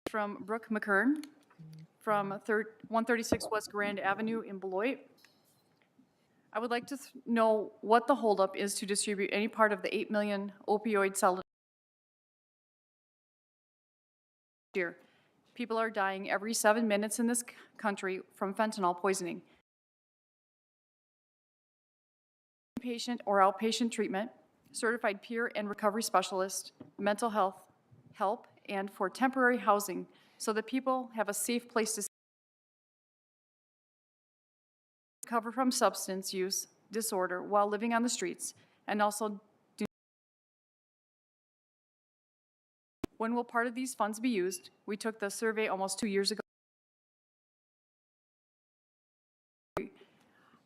From Brooke McKern, from 136 West Grand Avenue in Beloit. I would like to know what the holdup is to distribute any part of the 8 million opioid solidarity year. People are dying every 7 minutes in this country from fentanyl poisoning. Inpatient or outpatient treatment, certified peer and recovery specialist, mental health help, and for temporary housing so that people have a safe place to recover from substance use disorder while living on the streets, and also when will part of these funds be used? We took the survey almost 2 years ago.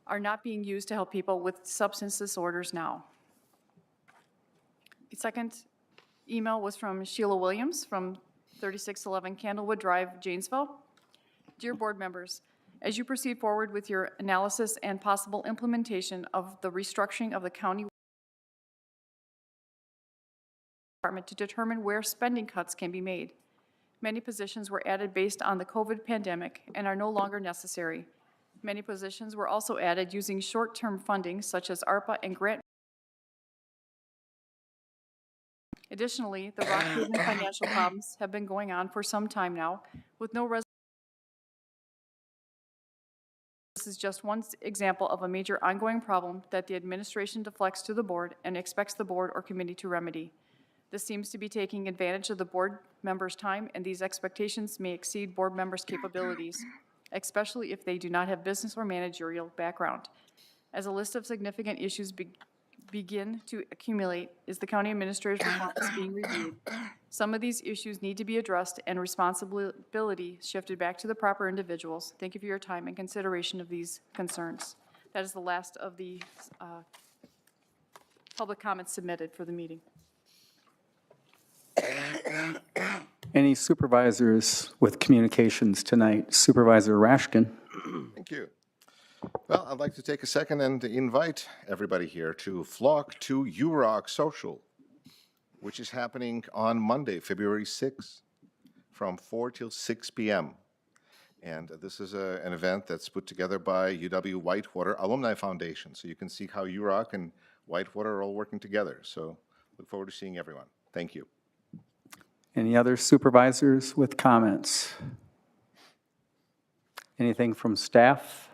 Are not being used to help people with substance disorders now. The second email was from Sheila Williams from 3611 Candlewood Drive, Janesville. Dear board members, as you proceed forward with your analysis and possible implementation of the restructuring of the county department to determine where spending cuts can be made, many positions were added based on the COVID pandemic and are no longer necessary. Many positions were also added using short-term funding such as ARPA and grant. Additionally, the Rock Haven financial problems have been going on for some time now with no resolution. This is just one example of a major ongoing problem that the administration deflects to the board and expects the board or committee to remedy. This seems to be taking advantage of the board members' time, and these expectations may exceed board members' capabilities, especially if they do not have business or managerial background. As a list of significant issues begin to accumulate, is the county administrator's performance being reviewed? Some of these issues need to be addressed and responsibility shifted back to the proper individuals. Thank you for your time and consideration of these concerns. That is the last of the public comments submitted for the meeting. Any supervisors with communications tonight? Supervisor Rashkin. Thank you. Well, I'd like to take a second and invite everybody here to flock to UROC Social, which is happening on Monday, February 6th, from 4 till 6 p.m. And this is an event that's put together by UW-Whitewater Alumni Foundation. So you can see how UROC and Whitewater are all working together. So look forward to seeing everyone. Thank you. Any other supervisors with comments? Anything from staff?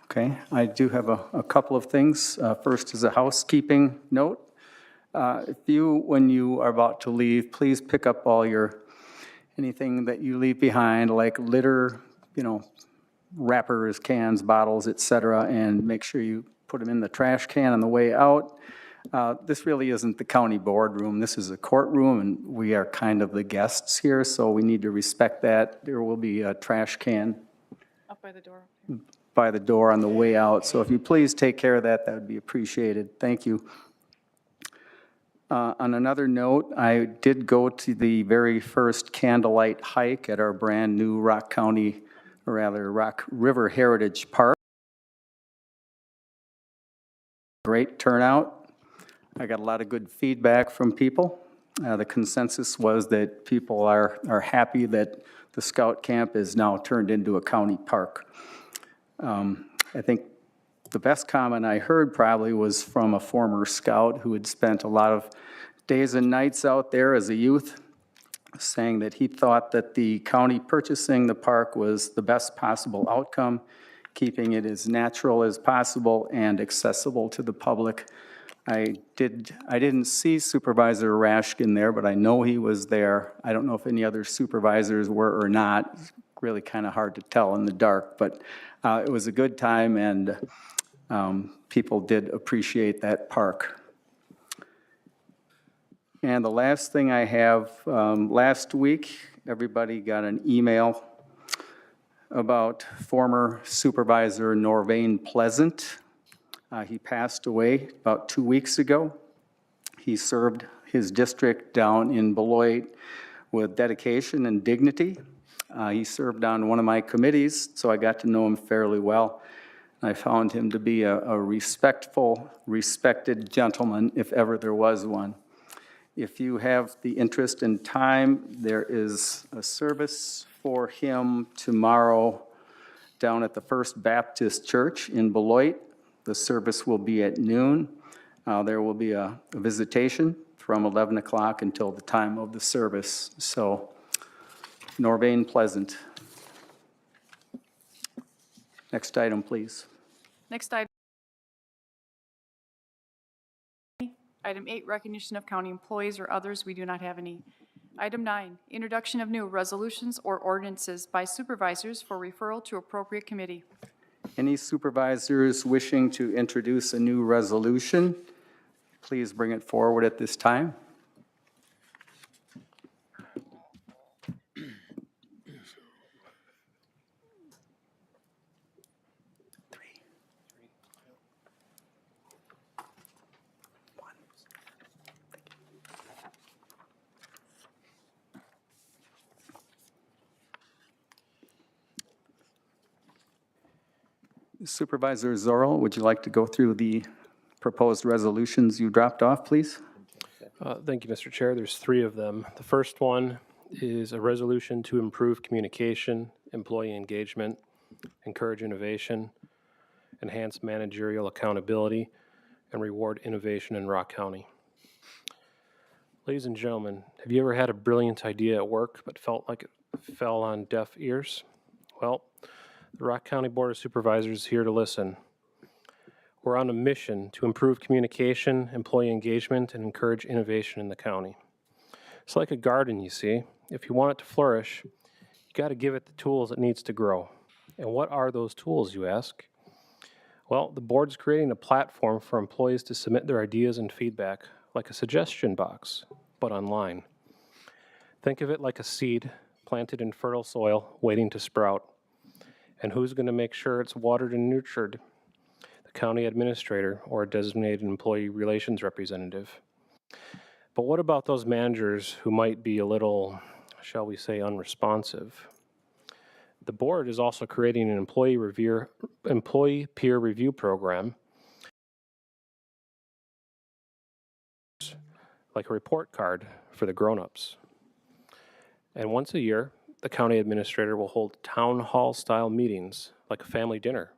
Okay, I do have a couple of things. First is a housekeeping note. When you are about to leave, please pick up all anything that you leave behind, like litter, wrappers, cans, bottles, etc., and make sure you put them in the trash can on the way out. This really isn't the county boardroom. This is a courtroom, and we are kind of the guests here, so we need to respect that. There will be a trash can Up by the door. By the door on the way out. So if you please take care of that, that would be appreciated. Thank you. On another note, I did go to the very first candlelight hike at our brand new Rock River Heritage Park. Great turnout. I got a lot of good feedback from people. The consensus was that people are happy that the Scout Camp is now turned into a county park. I think the best comment I heard probably was from a former Scout who had spent a lot of days and nights out there as a youth, saying that he thought that the county purchasing the park was the best possible outcome, keeping it as natural as possible and accessible to the public. I didn't see Supervisor Rashkin there, but I know he was there. I don't know if any other supervisors were or not. It's really kind of hard to tell in the dark, but it was a good time, and people did appreciate that park. And the last thing I have, last week, everybody got an email about former Supervisor Norvain Pleasant. He passed away about 2 weeks ago. He served his district down in Beloit with dedication and dignity. He served on one of my committees, so I got to know him fairly well. I found him to be a respectful, respected gentleman, if ever there was one. If you have the interest and time, there is a service for him tomorrow down at the First Baptist Church in Beloit. The service will be at noon. There will be a visitation from 11 o'clock until the time of the service. So, Norvane Pleasant. Next item, please. Next item. Item 8, recognition of county employees or others. We do not have any. Item 9, introduction of new resolutions or ordinances by supervisors for referral to appropriate committee. Any supervisors wishing to introduce a new resolution, please bring it forward at this time. Supervisor Zorro, would you like to go through the proposed resolutions you dropped off, please? Thank you, Mr. Chair. There's 3 of them. The first one is a resolution to improve communication, employee engagement, encourage innovation, enhance managerial accountability, and reward innovation in Rock County. Ladies and gentlemen, have you ever had a brilliant idea at work but felt like it fell on deaf ears? Well, the Rock County Board of Supervisors is here to listen. We're on a mission to improve communication, employee engagement, and encourage innovation in the county. It's like a garden, you see. If you want it to flourish, you got to give it the tools it needs to grow. And what are those tools, you ask? Well, the board's creating a platform for employees to submit their ideas and feedback, like a suggestion box, but online. Think of it like a seed planted in fertile soil, waiting to sprout. And who's going to make sure it's watered and nurtured? The county administrator or a designated employee relations representative. But what about those managers who might be a little, shall we say, unresponsive? The board is also creating an employee peer review program, like a report card for the grown-ups. And once a year, the county administrator will hold town hall-style meetings, like a family dinner,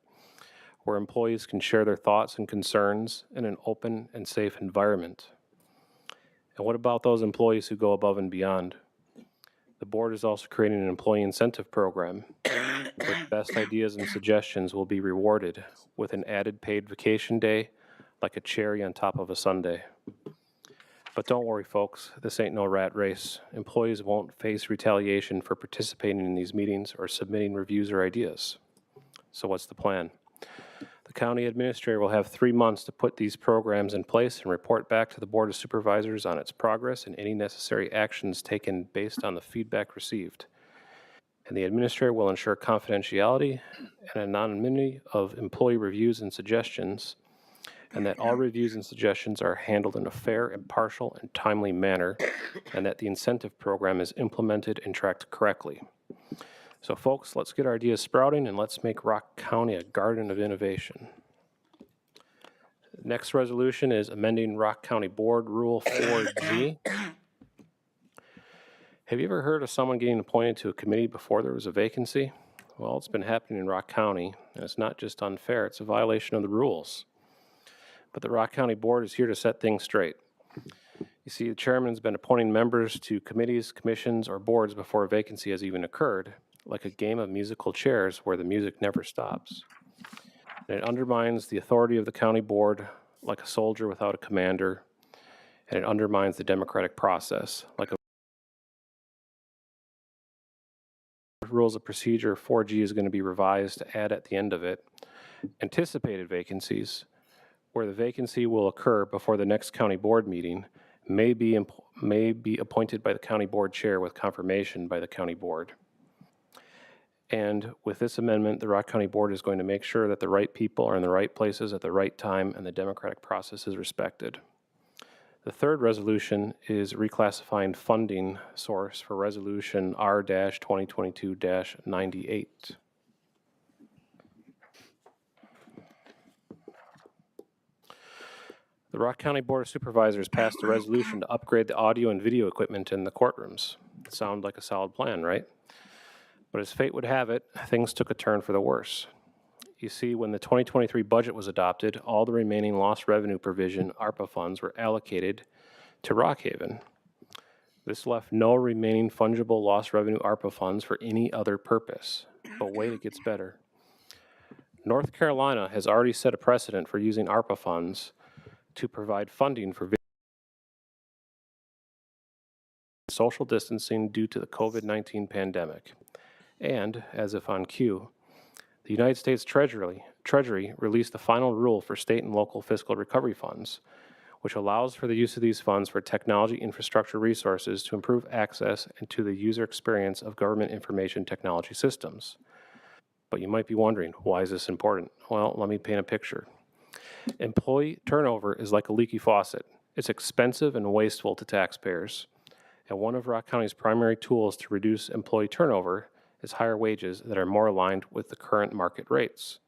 where employees can share their thoughts and concerns in an open and safe environment. And what about those employees who go above and beyond? The board is also creating an employee incentive program where best ideas and suggestions will be rewarded with an added paid vacation day, like a cherry on top of a sundae. But don't worry, folks, this ain't no rat race. Employees won't face retaliation for participating in these meetings or submitting reviews or ideas. So what's the plan? The county administrator will have 3 months to put these programs in place and report back to the Board of Supervisors on its progress and any necessary actions taken based on the feedback received. And the administrator will ensure confidentiality and anonymity of employee reviews and suggestions, and that all reviews and suggestions are handled in a fair, impartial, and timely manner, and that the incentive program is implemented and tracked correctly. So folks, let's get our ideas sprouting and let's make Rock County a garden of innovation. Next resolution is amending Rock County Board Rule 4G. Have you ever heard of someone getting appointed to a committee before there was a vacancy? Well, it's been happening in Rock County, and it's not just unfair, it's a violation of the rules. But the Rock County Board is here to set things straight. You see, the chairman's been appointing members to committees, commissions, or boards before a vacancy has even occurred, like a game of musical chairs where the music never stops. And it undermines the authority of the county board like a soldier without a commander, and it undermines the democratic process like a rules of procedure 4G is going to be revised to add at the end of it anticipated vacancies, where the vacancy will occur before the next county board meeting may be appointed by the county board chair with confirmation by the county board. And with this amendment, the Rock County Board is going to make sure that the right people are in the right places at the right time and the democratic process is respected. The third resolution is reclassifying funding source for Resolution R-2022-98. The The Rock County Board of Supervisors passed a resolution to upgrade the audio and video equipment in the courtrooms. Sound like a solid plan, right? But as fate would have it, things took a turn for the worse. You see, when the 2023 budget was adopted, all the remaining lost revenue provision ARPA funds were allocated to Rockhaven. This left no remaining fungible lost revenue ARPA funds for any other purpose. But wait, it gets better. North Carolina has already set a precedent for using ARPA funds to provide funding for social distancing due to the COVID-19 pandemic. And, as if on cue, the United States Treasury released the final rule for state and local fiscal recovery funds, which allows for the use of these funds for technology infrastructure resources to improve access and to the user experience of government information technology systems. But you might be wondering, why is this important? Well, let me paint a picture. Employee turnover is like a leaky faucet. It's expensive and wasteful to taxpayers. And one of Rock County's primary tools to reduce employee turnover is higher wages that are more aligned with the current market rates.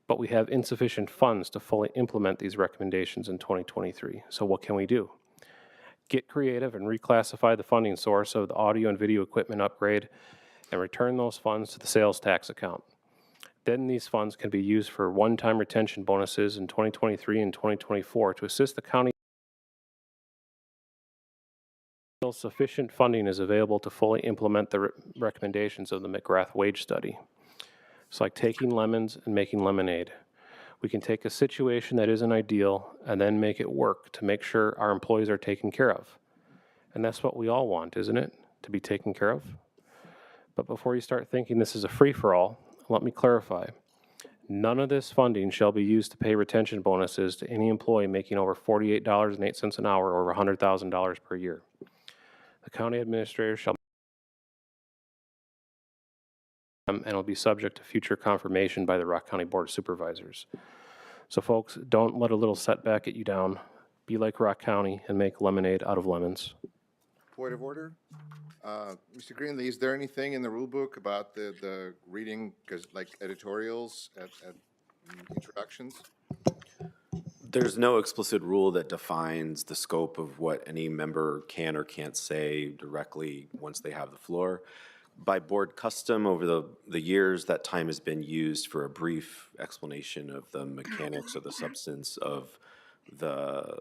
But we have insufficient funds to fully implement these recommendations in 2023. So what can we do? Get creative and reclassify the funding source of the audio and video equipment upgrade and return those funds to the sales tax account. Then these funds can be used for one-time retention bonuses in 2023 and 2024 to assist the county until sufficient funding is available to fully implement the recommendations of the McGrath wage study. It's like taking lemons and making lemonade. We can take a situation that isn't ideal and then make it work to make sure our employees are taken care of. And that's what we all want, isn't it? To be taken care of? But before you start thinking this is a free-for-all, let me clarify. None of this funding shall be used to pay retention bonuses to any employee making over $48.08 an hour or over $100,000 per year. The county administrator shall and will be subject to future confirmation by the Rock County Board of Supervisors. So folks, don't let a little setback get you down. Be like Rock County and make lemonade out of lemons. Point of order. Mr. Greenlee, is there anything in the rule book about the reading, because like editorials at introductions? There's no explicit rule that defines the scope of what any member can or can't say directly once they have the floor. By board custom over the years, that time has been used for a brief explanation of the mechanics or the substance of the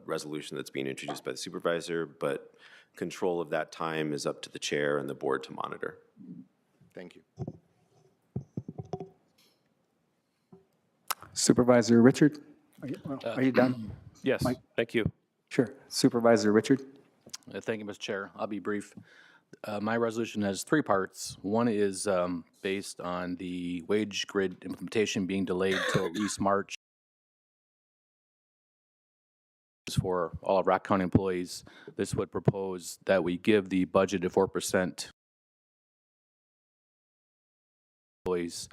resolution that's being introduced by the supervisor, but control of that time is up to the chair and the board to monitor. Thank you. Supervisor Richard, are you done? Yes, thank you. Sure. Supervisor Richard? Thank you, Mr. Chair. I'll be brief. My resolution has three parts. One is based on the wage grid implementation being delayed till at least March for all of Rock County employees. This would propose that we give the budget of 4% employees.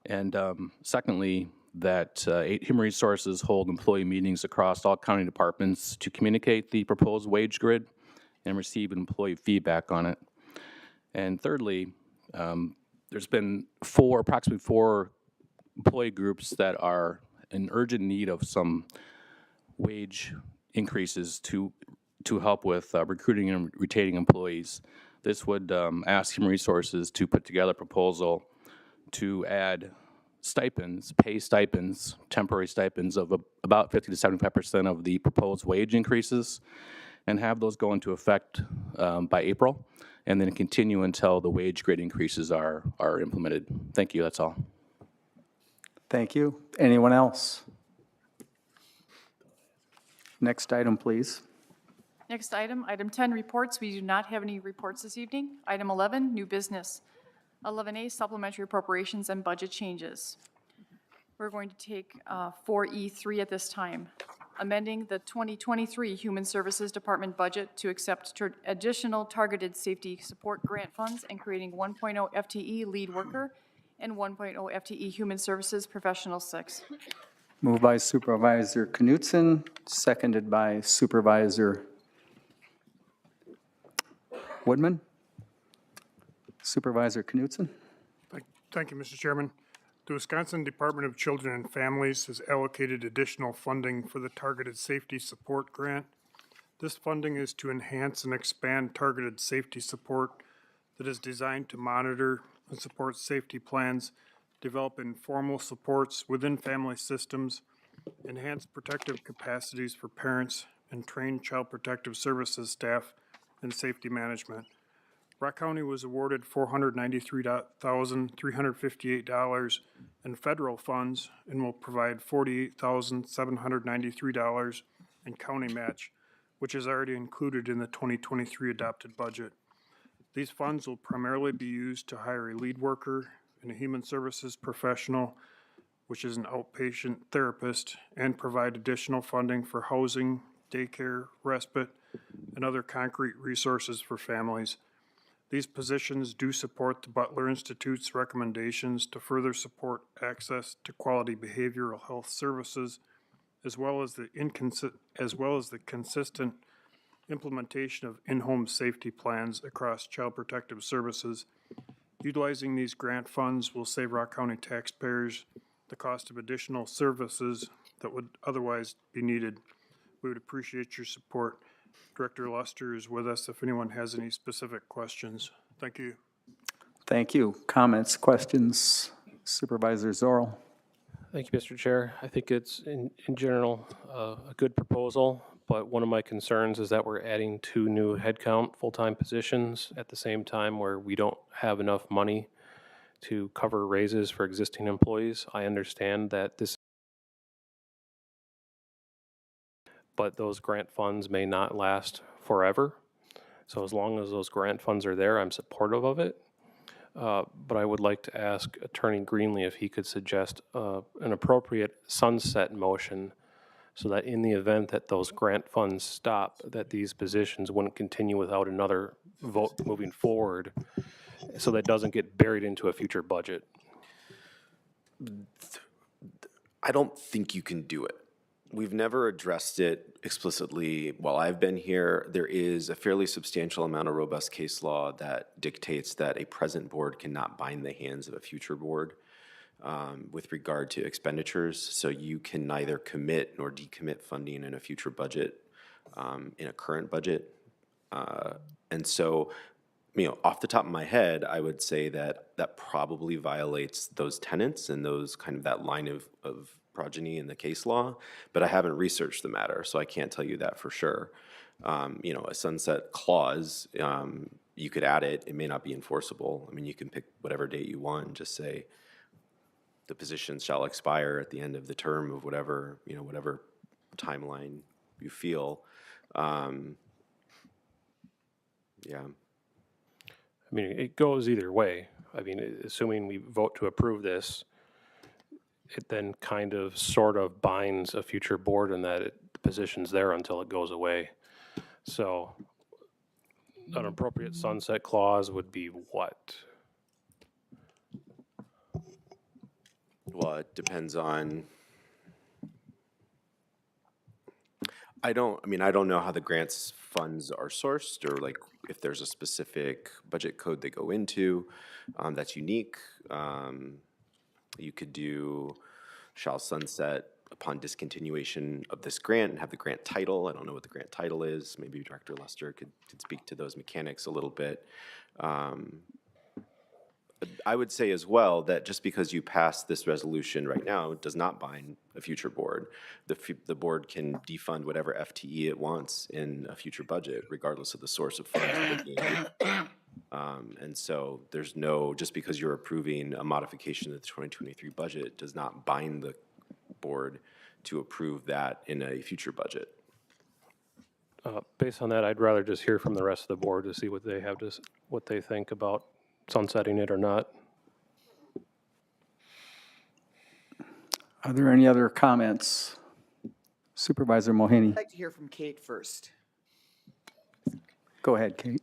And secondly, that Human Resources hold employee meetings across all county departments to communicate the proposed wage grid and receive employee feedback on it. And thirdly, there's been approximately four employee groups that are in urgent need of some wage increases to help with recruiting and retaining employees. This would ask Human Resources to put together a proposal to add stipends, pay stipends, temporary stipends of about 50 to 75% of the proposed wage increases, and have those go into effect by April, and then continue until the wage grade increases are implemented. Thank you, that's all. Thank you. Anyone else? Next item, please. Next item, item 10, reports. We do not have any reports this evening. Item 11, new business. 11A, supplementary appropriations and budget changes. We're going to take 4E3 at this time. Amending the 2023 Human Services Department budget to accept additional targeted safety support grant funds and creating 1.0 FTE lead worker and 1.0 FTE Human Services Professional 6. Moved by Supervisor Knutson, seconded by Supervisor Woodman. Supervisor Knutson? Thank you, Mr. Chairman. The Wisconsin Department of Children and Families has allocated additional funding for the Targeted Safety Support Grant. This funding is to enhance and expand targeted safety support that is designed to monitor and support safety plans, develop informal supports within family systems, enhance protective capacities for parents, and train Child Protective Services staff in safety management. Rock County was awarded $493,358 in federal funds and will provide $48,793 in county match, which is already included in the 2023 adopted budget. These funds will primarily be used to hire a lead worker and a human services professional, which is an outpatient therapist, and provide additional funding for housing, daycare, respite, and other concrete resources for families. These positions do support the Butler Institute's recommendations to further support access to quality behavioral health services, as well as the consistent implementation of in-home safety plans across Child Protective Services. Utilizing these grant funds will save Rock County taxpayers the cost of additional services that would otherwise be needed. We would appreciate your support. Director Luster is with us if anyone has any specific questions. Thank you. Thank you. Comments, questions? Supervisor Zorl? Thank you, Mr. Chair. I think it's, in general, a good proposal, but one of my concerns is that we're adding 2 new headcount full-time positions at the same time where we don't have enough money to cover raises for existing employees. I understand that but those grant funds may not last forever. So as long as those grant funds are there, I'm supportive of it. But I would like to ask Attorney Greenlee if he could suggest an appropriate sunset motion so that in the event that those grant funds stop, that these positions wouldn't continue without another vote moving forward, so that it doesn't get buried into a future budget. I don't think you can do it. We've never addressed it explicitly while I've been here. There is a fairly substantial amount of robust case law that dictates that a present board cannot bind the hands of a future board with regard to expenditures. So you can neither commit nor decommit funding in a future budget, in a current budget. And so, off the top of my head, I would say that that probably violates those tenets and those kind of that line of progeny in the case law, but I haven't researched the matter, so I can't tell you that for sure. A sunset clause, you could add it, it may not be enforceable. I mean, you can pick whatever date you want and just say the positions shall expire at the end of the term of whatever, whatever timeline you feel. Yeah. I mean, it goes either way. I mean, assuming we vote to approve this, it then kind of sort of binds a future board in that the position's there until it goes away. So an appropriate sunset clause would be what? Well, it depends on, I don't know how the grants funds are sourced or like if there's a specific budget code they go into that's unique. You could do shall sunset upon discontinuation of this grant and have the grant title. I don't know what the grant title is. Maybe Director Lester could speak to those mechanics a little bit. I would say as well that just because you pass this resolution right now does not bind a future board. The board can defund whatever FTE it wants in a future budget, regardless of the source of funds. And so there's no, just because you're approving a modification of the 2023 budget does not bind the board to approve that in a future budget. Based on that, I'd rather just hear from the rest of the board to see what they have to, what they think about sunsetting it or not. Are there any other comments? Supervisor Mohini? I'd like to hear from Kate first. Go ahead, Kate.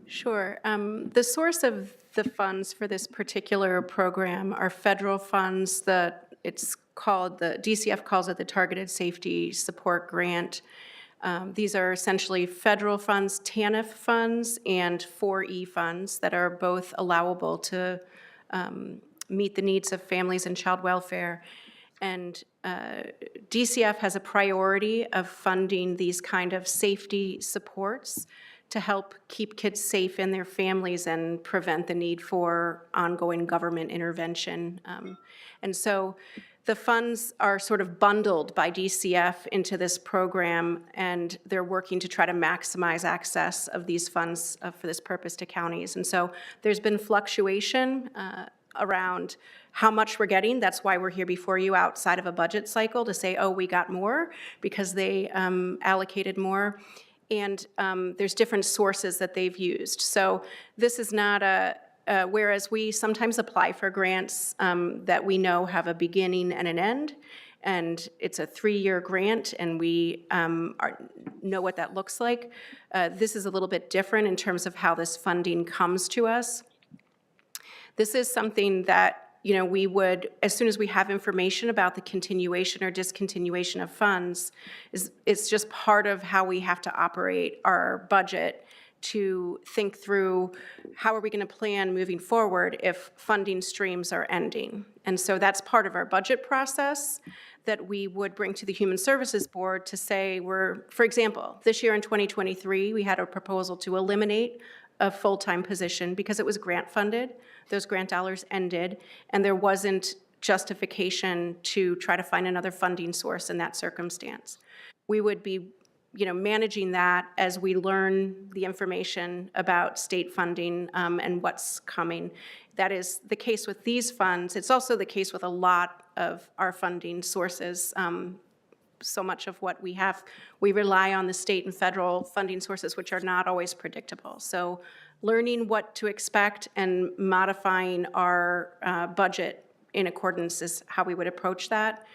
Sure. The source of the funds for this particular program are federal funds that it's called, the DCF calls it the Targeted Safety Support Grant. These are essentially federal funds, TANF funds, and 4E funds that are both allowable to meet the needs of families and child welfare. And DCF has a priority of funding these kind of safety supports to help keep kids safe in their families and prevent the need for ongoing government intervention. And so the funds are sort of bundled by DCF into this program, and they're working to try to maximize access of these funds for this purpose to counties. And so there's been fluctuation around how much we're getting. That's why we're here before you outside of a budget cycle to say, oh, we got more because they allocated more. And there's different sources that they've used. So this is not whereas we sometimes apply for grants that we know have a beginning and an end, and it's a 3-year grant, and we know what that looks like. This is a little bit different in terms of how this funding comes to us. This is something that, we would, as soon as we have information about the continuation or discontinuation of funds, it's just part of how we have to operate our budget to think through how are we going to plan moving forward if funding streams are ending. And so that's part of our budget process that we would bring to the Human Services Board to say for example, this year in 2023, we had a proposal to eliminate a full-time position because it was grant funded. Those grant dollars ended, and there wasn't justification to try to find another funding source in that circumstance. We would be, managing that as we learn the information about state funding and what's coming. That is the case with these funds. It's also the case with a lot of our funding sources. So much of what we have, we rely on the state and federal funding sources, which are not always predictable. So learning what to expect and modifying our budget in accordance is how we would approach that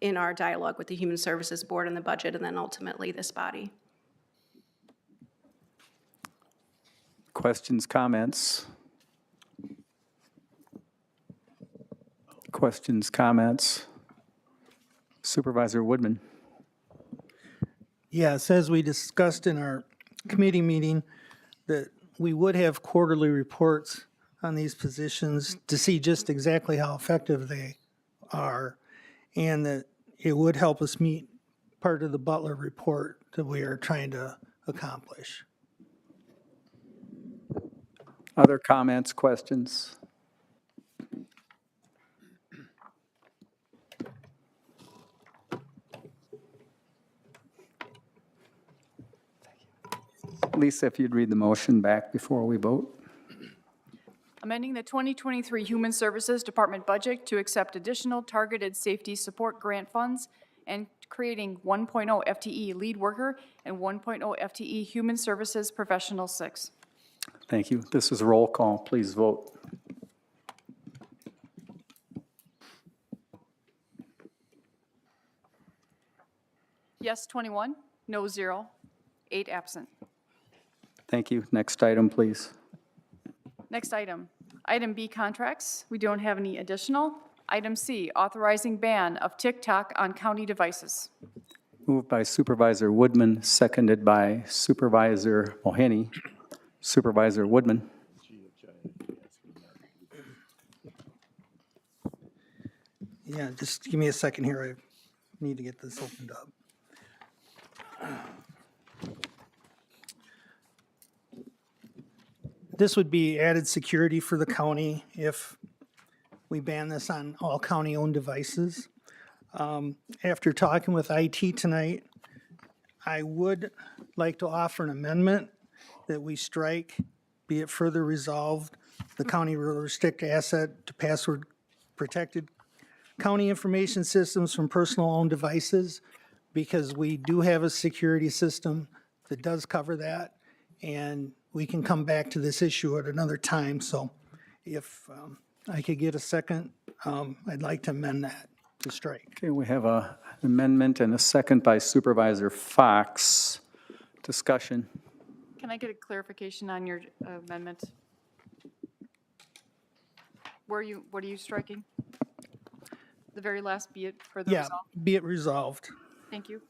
in our dialogue with the Human Services Board and the budget, and then ultimately this body. Questions, comments? Questions, comments? Supervisor Woodman. Yes, as we discussed in our committee meeting, that we would have quarterly reports on these positions to see just exactly how effective they are, and that it would help us meet part of the Butler report that we are trying to accomplish. Other comments, questions? Lisa, if you'd read the motion back before we vote. Amending the 2023 Human Services Department budget to accept additional targeted safety support grant funds and creating 1.0 FTE lead worker and 1.0 FTE Human Services Professional 6. Thank you. This is a roll call. Please vote. Yes, 21, no, 0, 8 absent. Thank you. Next item, please. Next item. Item B, contracts. We don't have any additional. Item C, authorizing ban of TikTok on county devices. Moved by Supervisor Woodman, seconded by Supervisor Mohani. Supervisor Woodman. Yeah, just give me a second here. I need to get this opened up. This would be added security for the county if we ban this on all county-owned devices. After talking with IT tonight, I would like to offer an amendment that we strike, be it further resolved, the county will restrict asset to password-protected county information systems from personal-owned devices, because we do have a security system that does cover that, and we can come back to this issue at another time. So if I could get a second, I'd like to amend that to strike. Okay, we have an amendment and a second by Supervisor Fox. Discussion. Can I get a clarification on your amendment? What are you striking? The very last, be it further Yeah, resolved? be it resolved. Thank you.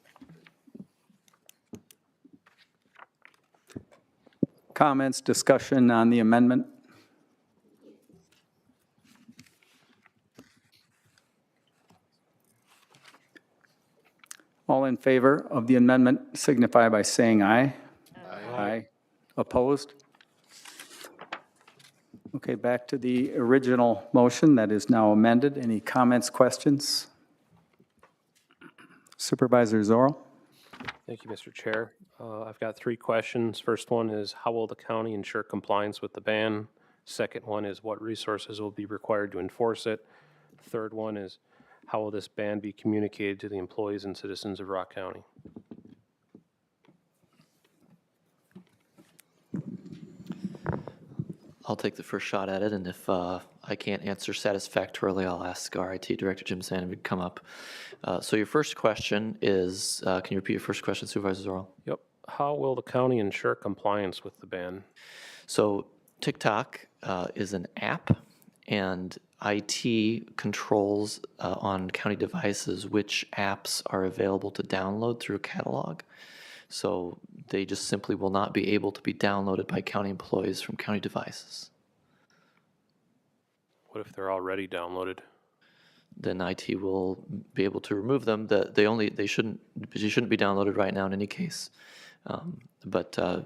Comments, discussion on the amendment? favor of the amendment signify by saying aye. Aye. Opposed? Okay, back to the original motion that is now amended. Any comments, questions? Supervisor Zorl? Thank you, Mr. Chair. I've got 3 questions. First one is, how will the county ensure compliance with the ban? Second one is, what resources will be required to enforce it? Third one is, how will this ban be communicated to the employees and citizens of Rock County? I'll take the first shot at it, and if I can't answer satisfactorily, I'll ask our IT Director, Jim Sandy, to come up. So your first question is, can you repeat your first question, Supervisor Zorro? Yep. How will the county ensure compliance with the ban? So TikTok is an app, and IT controls on county devices which apps are available to download through a catalog. So they just simply will not be able to be downloaded by county employees from county devices. What if they're already downloaded? Then IT will be able to remove them. They shouldn't be downloaded right now in any case. But the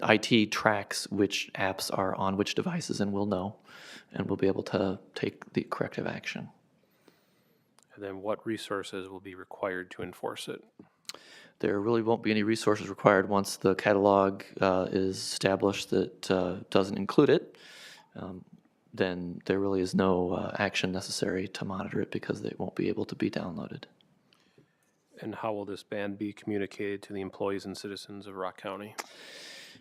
IT tracks which apps are on which devices and will know, and will be able to take the corrective action. And then what resources will be required to enforce it? There really won't be any resources required once the catalog is established that doesn't include it. Then there really is no action necessary to monitor it because they won't be able to be downloaded. And how will this ban be communicated to the employees and citizens of Rock County?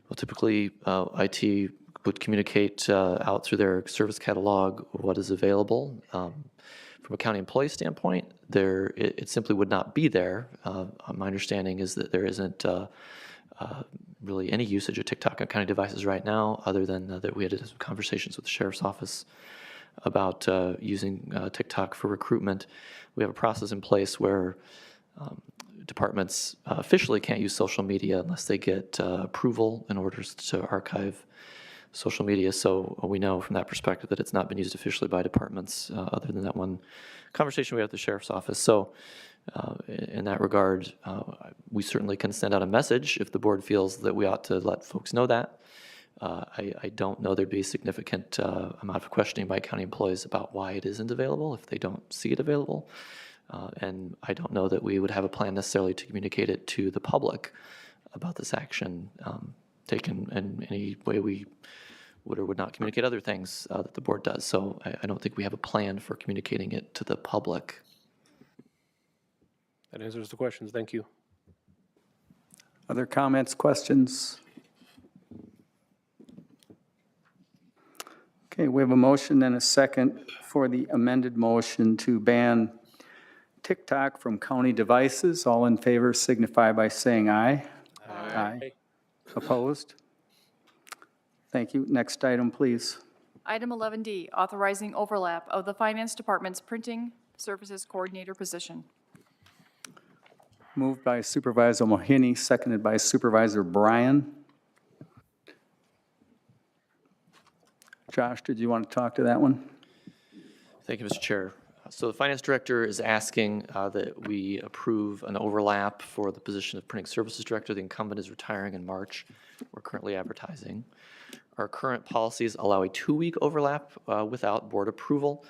Well, typically, IT would communicate out through their service catalog what is available. From a county employee standpoint, it simply would not be there. My understanding is that there isn't really any usage of TikTok on county devices right now, other than that we had some conversations with the Sheriff's Office about using TikTok for recruitment. We have a process in place where departments officially can't use social media unless they get approval in order to archive social media. So we know from that perspective that it's not been used officially by departments other than that one conversation we had at the Sheriff's Office. So in that regard, we certainly can send out a message if the board feels that we ought to let folks know that. I don't know there'd be a significant amount of questioning by county employees about why it isn't available if they don't see it available. And I don't know that we would have a plan necessarily to communicate it to the public about this action taken in any way we would or would not communicate other things that the board does. So I don't think we have a plan for communicating it to the public. That answers the questions. Thank you. Other comments, questions? Okay, we have a motion and a second for the amended motion to ban TikTok from county devices. All in favor signify by saying aye. Aye. Opposed? Thank you. Next item, please. Item 11D, authorizing overlap of the Finance Department's printing services coordinator position. Moved by Supervisor Mohini, seconded by Supervisor Bryan. Josh, did you want to talk to that one? Thank you, Mr. Chair. So the Finance Director is asking that we approve an overlap for the position of Printing Services Director. The incumbent is retiring in March. We're currently advertising. Our current policies allow a 2-week overlap without board approval.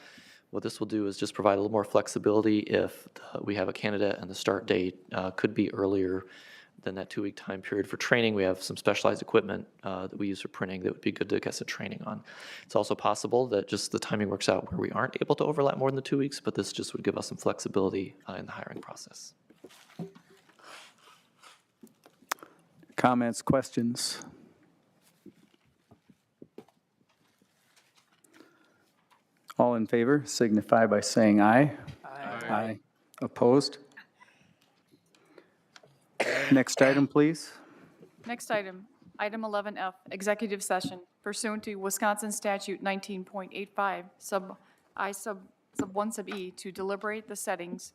What this will do is just provide a little more flexibility if we have a candidate and the start date could be earlier than that 2-week time period. For training, we have some specialized equipment that we use for printing that would be good to get some training on. It's also possible that just the timing works out where we aren't able to overlap more than the 2 weeks, but this just would give us some flexibility in the hiring process. Comments, questions? All in favor signify by saying aye. Aye. Opposed? Next item, please. Next item, item 11F, executive session pursuant to Wisconsin Statute 19.85, sub 1 sub E, to deliberate the settings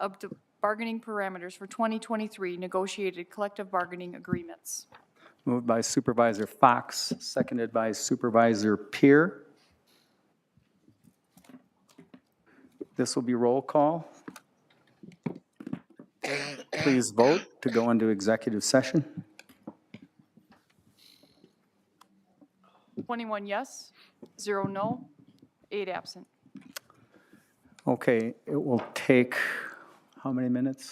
of bargaining parameters for 2023 negotiated collective bargaining agreements. Moved by Supervisor Fox, seconded by Supervisor Peer. This will be roll call. please vote to go into executive session. 21 yes, 0 no, 8 absent. Okay, it will take, how many minutes?